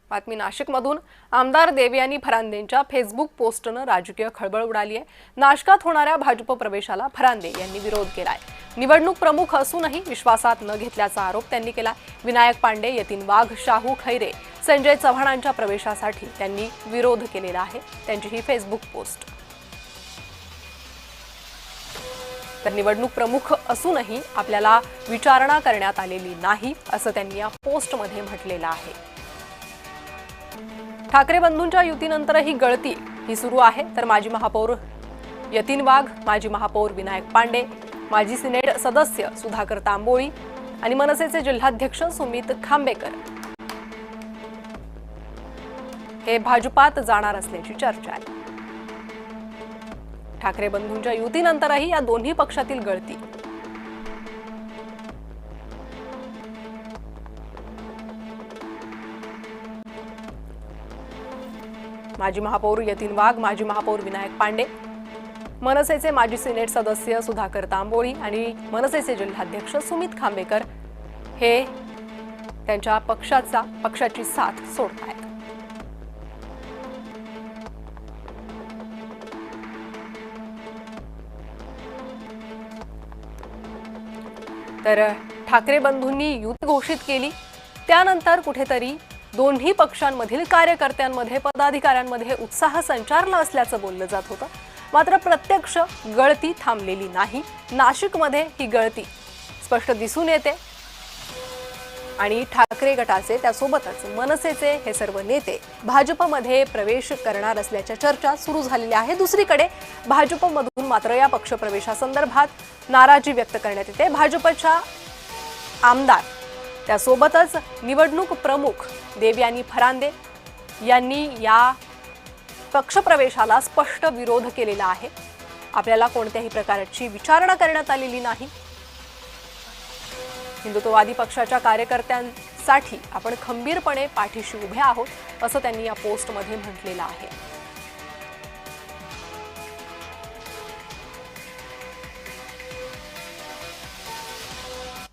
बातमी नाशिकमधून आमदार देवयानी फरांदेंच्या फेसबुक पोस्टनं राजकीय खळबळ उडाली आहे। नाशकात होणाऱ्या भाजप प्रवेशाला फरांदे यांनी विरोध केलाय। निवडणूक प्रमुख असूनही विश्वासात न घेतल्याचा आरोप त्यांनी केला। विनायक पांडे, यतीन वाघ, शाहू खैरे, संजय चव्हाणांच्या प्रवेशासाठी त्यांनी विरोध केलेला आहे। त्यांची ही फेसबुक पोस्ट। तर निवडणूक प्रमुख असूनही आपल्याला विचारणा करण्यात आलेली नाही असं त्यांनी या पोस्टमध्ये म्हटलेलं आहे। ठाकरे बंधूंच्या युतीनंतरही गळती ही सुरू आहे। तर माजी महापौर यतीन वाघ, माजी महापौर विनायक पांडे, माजी सिनेट सदस्य सुधाकर तांबोळी आणि मनसेचे जिल्हाध्यक्ष सुमित खांबेकर हे भाजपात जाणार असल्याची चर्चा आहे। ठाकरे बंधूंच्या युतीनंतरही या दोन्ही पक्षातील गळती। माजी महापौर यतीन वाघ, माजी महापौर विनायक पांडे, मनसेचे माजी सिनेट सदस्य सुधाकर तांबोळी आणि मनसेचे जिल्हाध्यक्ष सुमित खांबेकर हे त्यांच्या पक्षाची साथ सोडतायत। तर ठाकरे बंधूंनी युती घोषित केली, त्यानंतर कुठेतरी दोन्ही पक्षांमधील कार्यकर्त्यांमध्ये, पदाधिकाऱ्यांमध्ये उत्साह संचारला असल्याचं बोललं जात होतं। मात्र प्रत्यक्ष गळती थांबलेली नाही। नाशिकमध्ये ही गळती स्पष्ट दिसून येते आणि ठाकरे गटाचे त्यासोबतच मनसेचे हे सर्व नेते भाजपमध्ये प्रवेश करणार असल्याच्या चर्चा सुरू झालेल्या आहे। दुसरीकडे भाजपमधून मात्र या पक्षप्रवेशासंदर्भात नाराजी व्यक्त करण्यात येते। भाजपच्या आमदार त्यासोबतच निवडणूक प्रमुख देवयानी फरांदे यांनी या पक्षप्रवेशाला स्पष्ट विरोध केलेला आहे। आपल्याला कोणत्याही प्रकारची विचारणा करण्यात आलेली नाही। हिंदुत्ववादी पक्षाच्या कार्यकर्त्यांसाठी आपण खंबीरपणे पाठीशी उभे आहोत असं त्यांनी या पोस्टमध्ये म्हटलेलं आहे।